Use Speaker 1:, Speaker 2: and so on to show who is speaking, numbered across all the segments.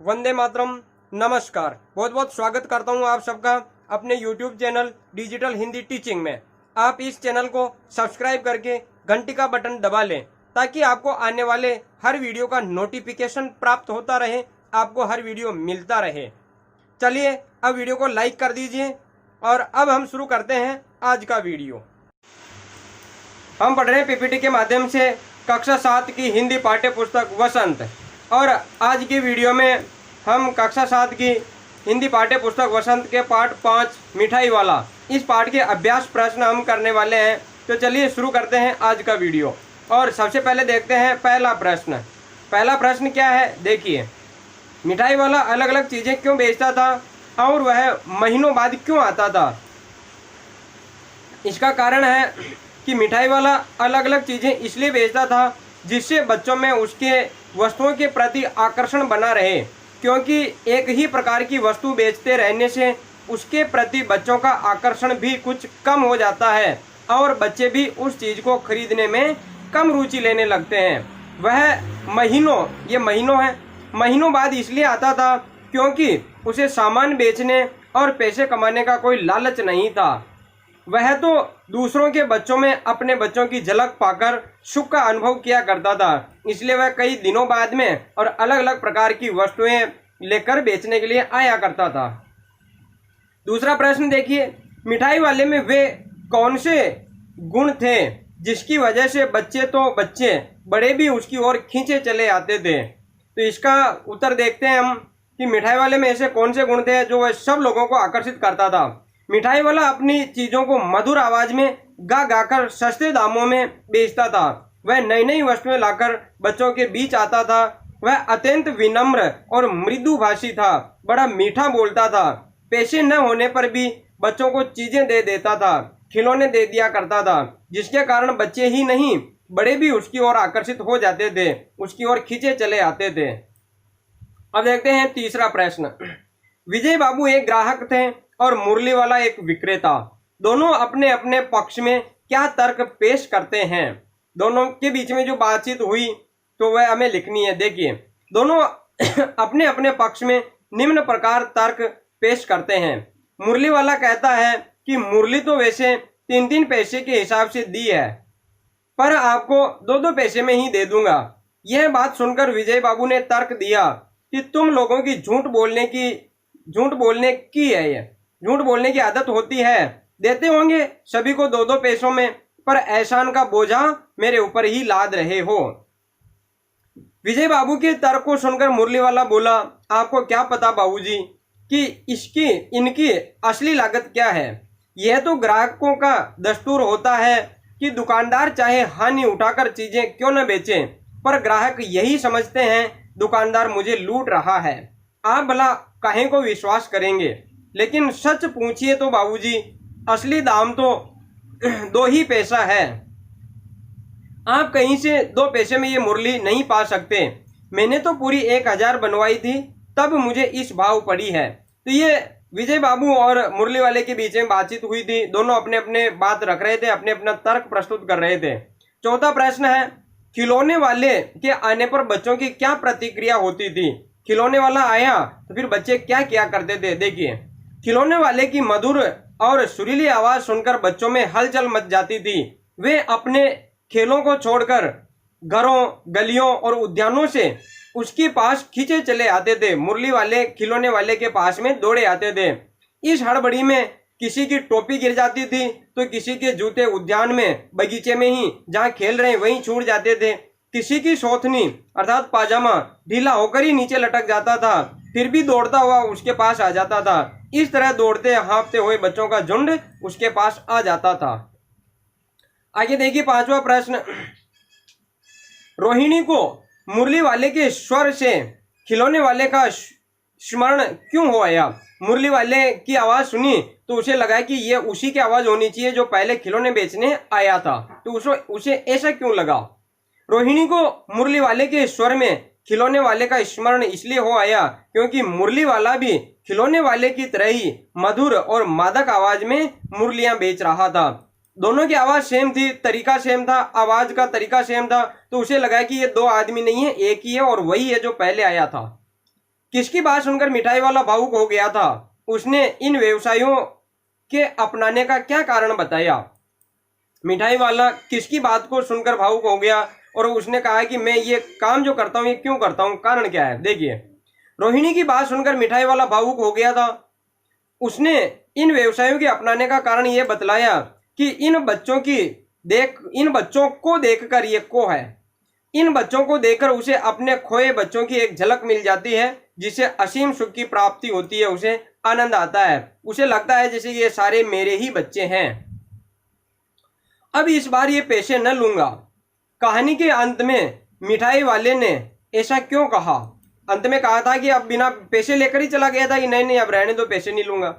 Speaker 1: वंदे मातरम। नमस्कार, बहुत बहुत स्वागत करता हूं आप सबका अपने YouTube channel digital Hindi teaching में। आप इस चैनल को सब्सक्राइब करके घंटी का बटन दबा लें ताकि आपको आने वाले हर वीडियो का नोटिफिकेशन प्राप्त होता रहे, आपको हर वीडियो मिलता रहे। चलिए अब वीडियो को लाइक कर दीजिए और अब हम शुरू करते हैं आज का वीडियो। हम पढ़ रहे हैं पीपीटी के माध्यम से कक्षा 7 की हिंदी पाठ्य पुस्तक वसंत, और आज की वीडियो में हम कक्षा 7 की हिंदी पाठ्य पुस्तक वसंत के पाठ 5 मिठाई वाला इस पाठ के अभ्यास प्रश्न हम करने वाले हैं। तो चलिए शुरू करते हैं आज का वीडियो। और सबसे पहले देखते हैं पहला प्रश्न। पहला प्रश्न क्या है, देखिए। मिठाई वाला अलग अलग चीज़ें क्यों बेचता था और वह महीनों बाद क्यों आता था? इसका कारण है कि मिठाई वाला अलग अलग चीज़ें इसलिए बेचता था जिससे बच्चों में उसके वस्तुओं के प्रति आकर्षण बना रहे, क्योंकि एक ही प्रकार की वस्तु बेचते रहने से उसके प्रति बच्चों का आकर्षण भी कुछ कम हो जाता है और बच्चे भी उस चीज़ को खरीदने में कम रुचि लेने लगते हैं। वह महीनों बाद इसलिए आता था क्योंकि उसे सामान बेचने और पैसे कमाने का कोई लालच नहीं था। वह तो दूसरों के बच्चों में अपने बच्चों की झलक पाकर सुख का अनुभव किया करता था, इसलिए वह कई दिनों बाद में और अलग अलग प्रकार की वस्तुएं लेकर बेचने के लिए आया करता था। दूसरा प्रश्न देखिए। मिठाई वाले में वे कौन से गुण थे जिसकी वजह से बच्चे बड़े भी उसकी ओर खींचे चले आते थे? तो इसका उत्तर देखते हैं हम कि मिठाई वाले में ऐसे कौन से गुण थे जो वह सब लोगों को आकर्षित करता था। मिठाई वाला अपनी चीज़ों को मधुर आवाज में गा गाकर सस्ते दामों में बेचता था। वह नई नई वस्तुएं लाकर बच्चों के बीच आता था। वह अत्यंत विनम्र और मृदुभाषी था, बड़ा मीठा बोलता था। पैसे न होने पर भी बच्चों को चीजें दे देता था, खिलौने दे दिया करता था, जिसके कारण बच्चे ही नहीं बड़े भी उसकी ओर आकर्षित हो जाते थे, उसकी ओर खींचे चले आते थे। अब देखते हैं तीसरा प्रश्न। विजय बाबू एक ग्राहक थे और मुरली वाला एक विक्रेता। दोनों अपने अपने पक्ष में क्या तर्क पेश करते हैं? दोनों के बीच में जो बातचीत हुई तो वह हमें लिखनी है। देखिए, दोनों अपने अपने पक्ष में निम्न प्रकार तर्क पेश करते हैं। मुरली वाला कहता है कि मुरली तो वैसे 3-3 पैसे के हिसाब से दी है, पर आपको 2-2 पैसे में ही दे दूंगा। यह बात सुनकर विजय बाबू ने तर्क दिया कि तुम लोगों की झूठ बोलने की आदत होती है, देते होंगे सभी को 2-2 पैसों में, पर एहसान का बोझा मेरे ऊपर ही लाद रहे हो। विजय बाबू के तर्क को सुनकर मुरली वाला बोला, आपको क्या पता बाबूजी कि इनकी असली लागत क्या है? यह तो ग्राहकों का दस्तूर होता है कि दुकानदार चाहे हानि उठाकर चीजें क्यों न बेचें, पर ग्राहक यही समझते हैं दुकानदार मुझे लूट रहा है। आप भला काहे को विश्वास करेंगे? लेकिन सच पूछिए तो बाबूजी, असली दाम तो 2 ही पैसा है। आप कहीं से 2 पैसे में ये मुरली नहीं पा सकते। मैंने तो पूरी 1000 बनवाई थी, तब मुझे इस भाव पड़ी है। तो ये विजय बाबू और मुरली वाले के बीच में बातचीत हुई थी। दोनों अपने अपने बात रख रहे थे, अपने अपना तर्क प्रस्तुत कर रहे थे। चौथा प्रश्न है, खिलौने वाले के आने पर बच्चों की क्या प्रतिक्रिया होती थी? खिलौने वाला आया तो फिर बच्चे क्या किया करते थे? देखिए, खिलौने वाले की मधुर और सुरीली आवाज सुनकर बच्चों में हलचल मच जाती थी। वे अपने खेलों को छोड़कर घरों, गलियों और उद्यानों से उसके पास खींचे चले आते थे। मुरली वाले खिलौने वाले के पास में दौड़े आते थे। इस हड़बड़ी में किसी की टोपी गिर जाती थी तो किसी के जूते उद्यान में, बगीचे में ही जहाँ खेल रहे वहीं छूट जाते थे। किसी की सोथनी अर्थात पाजामा ढीला होकर ही नीचे लटक जाता था, फिर भी दौड़ता हुआ उसके पास आ जाता था। इस तरह दौड़ते हाँफते हुए बच्चों का झुंड उसके पास आ जाता था। आगे देखिए पांचवा प्रश्न। रोहिणी को मुरली वाले के स्वर से खिलौने वाले का स्मरण क्यों हो आया? मुरली वाले की आवाज सुनी तो उसे लगा कि ये उसी की आवाज होनी चाहिए जो पहले खिलौने बेचने आया था। तो उसे ऐसा क्यों लगा? रोहिणी को मुरली वाले के स्वर में खिलौने वाले का स्मरण इसलिए हो आया क्योंकि मुरली वाला भी खिलौने वाले की तरह ही मधुर और मादक आवाज में मुरलियां बेच रहा था। दोनों की आवाज सेम थी, तरीका सेम था, आवाज का तरीका सेम था, तो उसे लगा कि ये 2 आदमी नहीं है, एक ही है और वही है जो पहले आया था। किसकी बात सुनकर मिठाई वाला भावुक हो गया था? उसने इन व्यवसायों के अपनाने का क्या कारण बताया? मिठाई वाला किसकी बात को सुनकर भावुक हो गया और उसने कहा कि मैं ये काम जो करता हूँ ये क्यों करता हूँ, कारण क्या है? देखिए, रोहिणी की बात सुनकर मिठाई वाला भावुक हो गया था। उसने इन व्यवसायों के अपनाने का कारण ये बतलाया कि इन बच्चों को देखकर, ये को है, इन बच्चों को देखकर उसे अपने खोए बच्चों की एक झलक मिल जाती है, जिसे असीम सुख की प्राप्ति होती है। उसे आनंद आता है, उसे लगता है जैसे ये सारे मेरे ही बच्चे हैं। अब इस बार ये पैसे न लूंगा। कहानी के अंत में मिठाई वाले ने ऐसा क्यों कहा? अंत में कहा था कि अब बिना पैसे लेकर ही चला गया था कि नहीं अब रहने दो, पैसे नहीं लूंगा।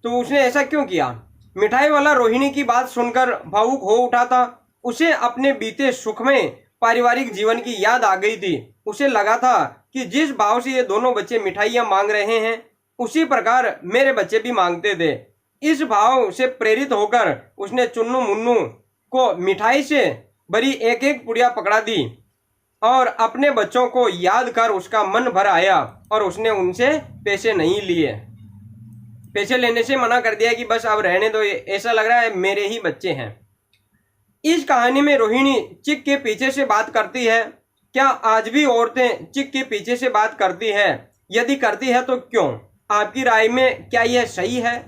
Speaker 1: तो उसने ऐसा क्यों किया? मिठाई वाला रोहिणी की बात सुनकर भावुक हो उठा था। उसे अपने बीते सुखमय पारिवारिक जीवन की याद आ गई थी। उसे लगा था कि जिस भाव से ये दोनों बच्चे मिठाइयां मांग रहे हैं, उसी प्रकार मेरे बच्चे भी मांगते थे। इस भाव से प्रेरित होकर उसने चुन्नू मुन्नू को मिठाई से भरी एक एक पुड़िया पकड़ा दी और अपने बच्चों को याद कर उसका मन भर आया और उसने उनसे पैसे नहीं लिए। पैसे लेने से मना कर दिया कि बस अब रहने दो, ऐसा लग रहा है मेरे ही बच्चे हैं। इस कहानी में रोहिणी चिक के पीछे से बात करती है। क्या आज भी औरतें चिक के पीछे से बात करती है? यदि करती है तो क्यों? आपकी राय में क्या यह सही है?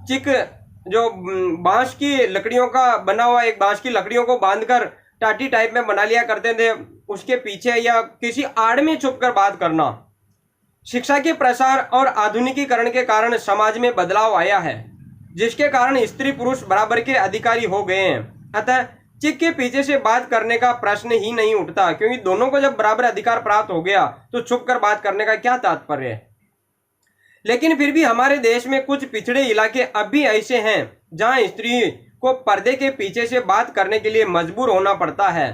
Speaker 1: चिक जो बांस की लकड़ियों का बना हुआ, एक बांस की लकड़ियों को बांधकर टाटी टाइप में बना लिया करते थे, उसके पीछे या किसी आड़ में छुपकर बात करना। शिक्षा के प्रसार और आधुनिकीकरण के कारण समाज में बदलाव आया है, जिसके कारण स्त्री पुरुष बराबर के अधिकारी हो गए हैं। अतः चिक के पीछे से बात करने का प्रश्न ही नहीं उठता, क्योंकि दोनों को जब बराबर अधिकार प्राप्त हो गया तो छुपकर बात करने का क्या तात्पर्य है? लेकिन फिर भी हमारे देश में कुछ पिछड़े इलाके अब भी ऐसे हैं जहां स्त्री को पर्दे के पीछे से बात करने के लिए मजबूर होना पड़ता है।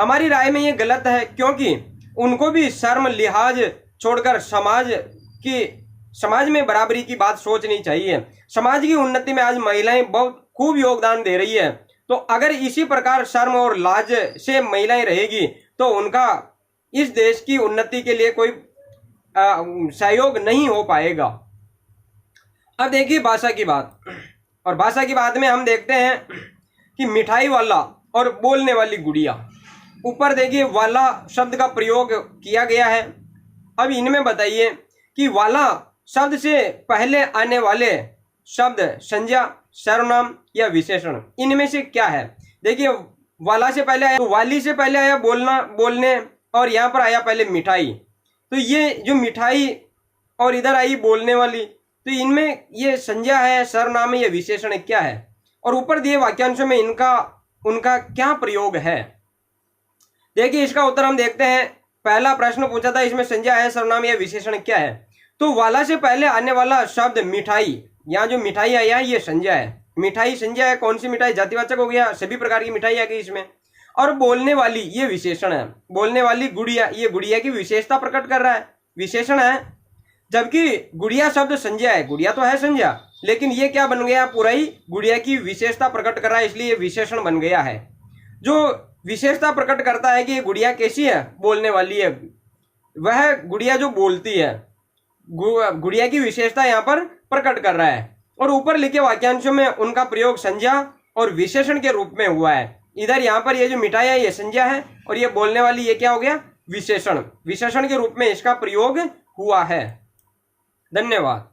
Speaker 1: हमारी राय में ये गलत है, क्योंकि उनको भी शर्म लिहाज छोड़कर समाज में बराबरी की बात सोचनी चाहिए। समाज की उन्नति में आज महिलाएं बहुत खूब योगदान दे रही है, तो अगर इसी प्रकार शर्म और लाज से महिलाएं रहेगी तो उनका इस देश की उन्नति के लिए कोई सहयोग नहीं हो पाएगा। अब देखिए भाषा की बात, और भाषा की बात में हम देखते हैं कि मिठाई वाला और बोलने वाली गुड़िया। ऊपर देखिए वाला शब्द का प्रयोग किया गया है। अब इनमें बताइए कि वाला शब्द से पहले आने वाले शब्द संज्ञा, सर्वनाम या विशेषण, इनमें से क्या है? देखिए वाला से पहले आया, तो वाली से पहले आया बोलना, बोलने, और यहाँ पर आया पहले मिठाई। तो ये जो मिठाई और इधर आई बोलने वाली, तो इनमें ये संज्ञा है, सर्वनाम है, ये विशेषण है, क्या है? और ऊपर दिए वाक्यांशों में उनका क्या प्रयोग है? देखिए इसका उत्तर हम देखते हैं। पहला प्रश्न पूछा था इसमें संज्ञा है, सर्वनाम या विशेषण क्या है? तो वाला से पहले आने वाला शब्द मिठाई, यहाँ जो मिठाई आया ये संज्ञा है। मिठाई संज्ञा है। कौन सी मिठाई? जातिवाचक हो गया, सभी प्रकार की मिठाई आ गई इसमें। और बोलने वाली ये विशेषण है। बोलने वाली गुड़िया, ये गुड़िया की विशेषता प्रकट कर रहा है, विशेषण है। जबकि गुड़िया शब्द संज्ञा है, गुड़िया तो है संज्ञा, लेकिन ये क्या बन गया? पूरा ही गुड़िया की विशेषता प्रकट कर रहा है, इसलिए विशेषण बन गया है। जो विशेषता प्रकट करता है कि ये गुड़िया कैसी है, बोलने वाली है, वह गुड़िया जो बोलती है, गुड़िया की विशेषता यहाँ पर प्रकट कर रहा है। और ऊपर लिखे वाक्यांशों में उनका प्रयोग संज्ञा और विशेषण के रूप में हुआ है। इधर यहाँ पर ये जो मिठाई है ये संज्ञा है, और ये बोलने वाली ये क्या हो गया? विशेषण। विशेषण के रूप में इसका प्रयोग हुआ है। धन्यवाद।